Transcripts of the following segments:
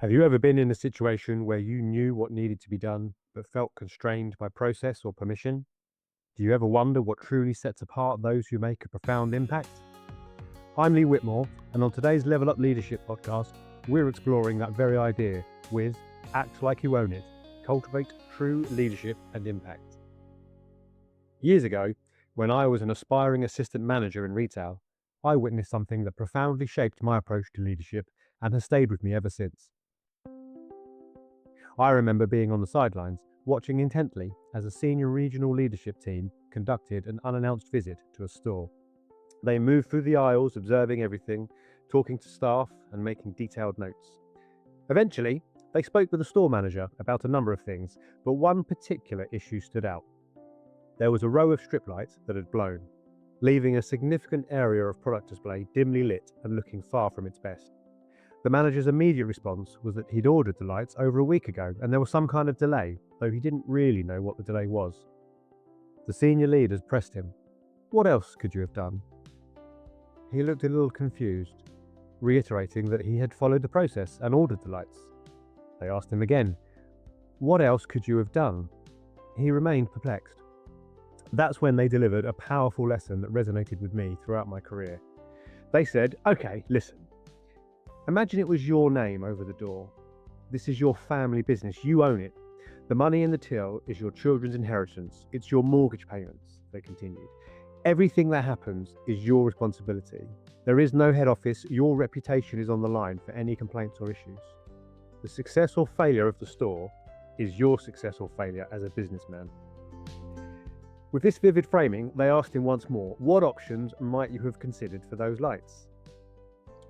Have you ever been in a situation where you knew what needed to be done, but felt constrained by process or permission? Do you ever wonder what truly sets apart those who make a profound impact? I'm Lee Whitmore, and on today's Level Up Leadership podcast, we're exploring that very idea with Act Like You Own It, Cultivate True Leadership and Impact. Years ago, when I was an aspiring assistant manager in retail, I witnessed something that profoundly shaped my approach to leadership and has stayed with me ever since. I remember being on the sidelines, watching intently as a senior regional leadership team conducted an unannounced visit to a store. They moved through the aisles, observing everything, talking to staff, and making detailed notes. Eventually, they spoke with the store manager about a number of things, but one particular issue stood out. There was a row of strip lights that had blown, leaving a significant area of product display dimly lit and looking far from its best. The manager's immediate response was that he'd ordered the lights over a week ago and there was some kind of delay, though he didn't really know what the delay was. The senior leaders pressed him. "What else could you have done?" He looked a little confused, reiterating that he had followed the process and ordered the lights. They asked him again, "What else could you have done?" He remained perplexed. That's when they delivered a powerful lesson that resonated with me throughout my career. They said, "Okay, listen. Imagine it was your name over the door. This is your family business. You own it. The money in the till is your children's inheritance. It's your mortgage payments," they continued. "Everything that happens is your responsibility. There is no head office. Your reputation is on the line for any complaints or issues. The success or failure of the store is your success or failure as a businessman." With this vivid framing, they asked him once more, "What options might you have considered for those lights?"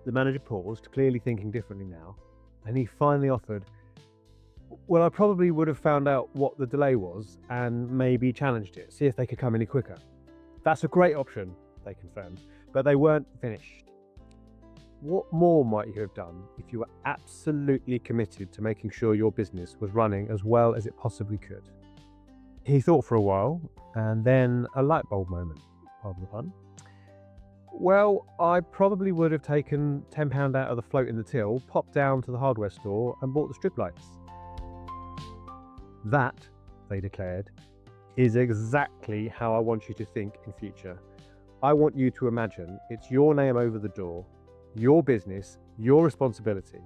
The manager paused, clearly thinking differently now, and he finally offered, "Well, I probably would have found out what the delay was and maybe challenged it, see if they could come any quicker." "That's a great option," they confirmed, but they weren't finished. "What more might you have done if you were absolutely committed to making sure your business was running as well as it possibly could?" He thought for a while, and then a light bulb moment, pardon the pun. "Well, I probably would have taken £10 out of the float in the till, popped down to the hardware store and bought the strip lights." That, they declared, is exactly how I want you to think in future. I want you to imagine it's your name over the door, your business, your responsibility.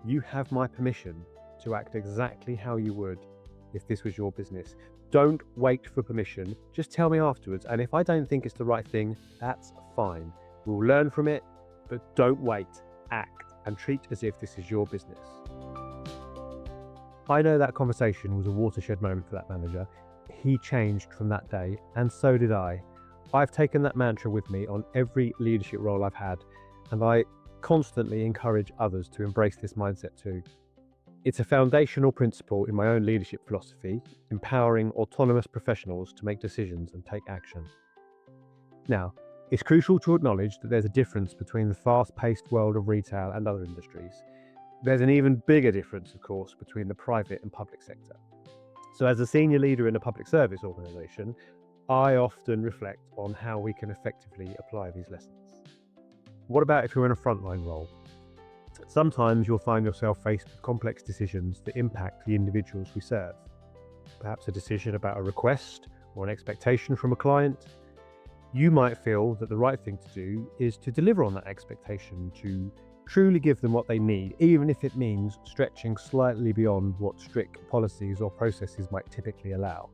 You have my permission to act exactly how you would if this was your business. Don't wait for permission, just tell me afterwards, and if I don't think it's the right thing, that's fine. We'll learn from it, but don't wait, act, and treat as if this is your business. I know that conversation was a watershed moment for that manager. He changed from that day, and so did I. I've taken that mantra with me on every leadership role I've had, and I constantly encourage others to embrace this mindset too. It's a foundational principle in my own leadership philosophy, empowering autonomous professionals to make decisions and take action. Now, it's crucial to acknowledge that there's a difference between the fast-paced world of retail and other industries. There's an even bigger difference, of course, between the private and public sector. So as a senior leader in a public service organisation, I often reflect on how we can effectively apply these lessons. What about if you're in a frontline role? Sometimes you'll find yourself faced with complex decisions that impact the individuals we serve. Perhaps a decision about a request or an expectation from a client. You might feel that the right thing to do is to deliver on that expectation, to truly give them what they need, even if it means stretching slightly beyond what strict policies or processes might typically allow.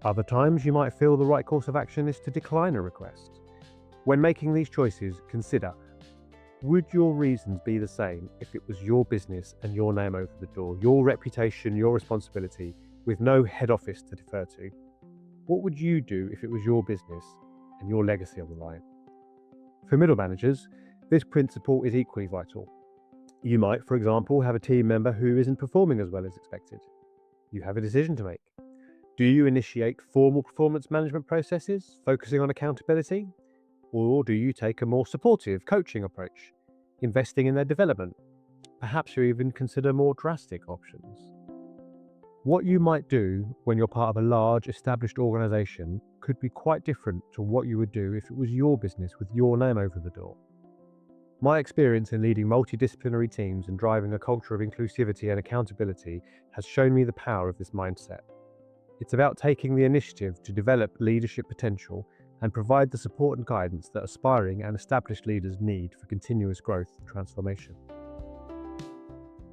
Other times you might feel the right course of action is to decline a request. When making these choices, consider, would your reasons be the same if it was your business and your name over the door, your reputation, your responsibility, with no head office to defer to? What would you do if it was your business and your legacy on the line? For middle managers, this principle is equally vital. You might, for example, have a team member who isn't performing as well as expected. You have a decision to make. Do you initiate formal performance management processes, focusing on accountability? Or do you take a more supportive, coaching approach, investing in their development? Perhaps you even consider more drastic options. What you might do when you're part of a large, established organisation could be quite different to what you would do if it was your business with your name over the door. My experience in leading multidisciplinary teams and driving a culture of inclusivity and accountability has shown me the power of this mindset. It's about taking the initiative to develop leadership potential and provide the support and guidance that aspiring and established leaders need for continuous growth and transformation.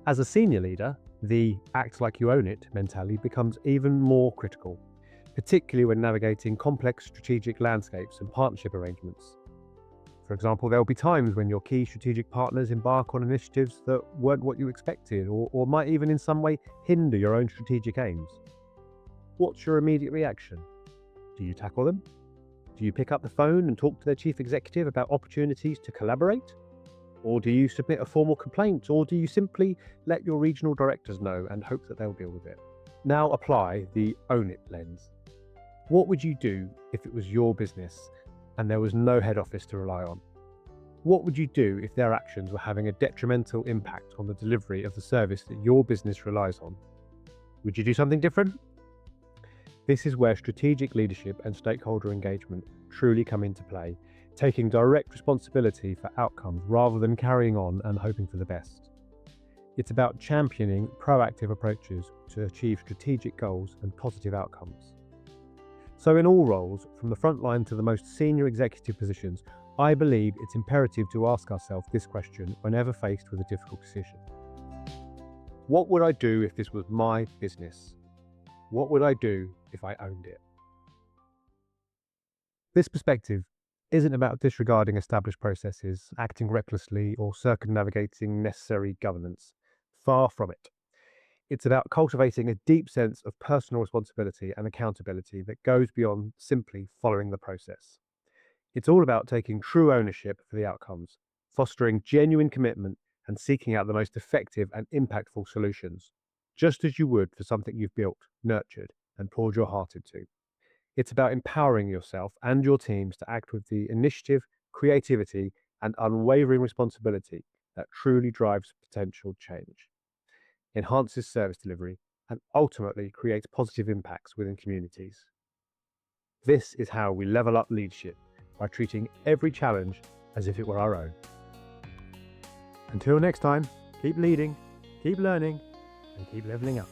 As a senior leader, the act like you own it mentality becomes even more critical, particularly when navigating complex strategic landscapes and partnership arrangements. For example, there will be times when your key strategic partners embark on initiatives that weren't what you expected or might even in some way hinder your own strategic aims. What's your immediate reaction? Do you tackle them? Do you pick up the phone and talk to their chief executive about opportunities to collaborate? Or do you submit a formal complaint? Or do you simply let your regional directors know and hope that they'll deal with it? Now apply the own it lens. What would you do if it was your business and there was no head office to rely on? What would you do if their actions were having a detrimental impact on the delivery of the service that your business relies on? Would you do something different? This is where strategic leadership and stakeholder engagement truly come into play, taking direct responsibility for outcomes rather than carrying on and hoping for the best. It's about championing proactive approaches to achieve strategic goals and positive outcomes. So in all roles, from the front line to the most senior executive positions, I believe it's imperative to ask ourselves this question whenever faced with a difficult decision. What would I do if this was my business? What would I do if I owned it? This perspective isn't about disregarding established processes, acting recklessly, or circumnavigating necessary governance. Far from it. It's about cultivating a deep sense of personal responsibility and accountability that goes beyond simply following the process. It's all about taking true ownership for the outcomes, fostering genuine commitment, and seeking out the most effective and impactful solutions, just as you would for something you've built, nurtured, and poured your heart into. It's about empowering yourself and your teams to act with the initiative, creativity, and unwavering responsibility that truly drives potential change, enhances service delivery, and ultimately creates positive impacts within communities. This is how we level up leadership, by treating every challenge as if it were our own. Until next time, keep leading, keep learning, and keep leveling up.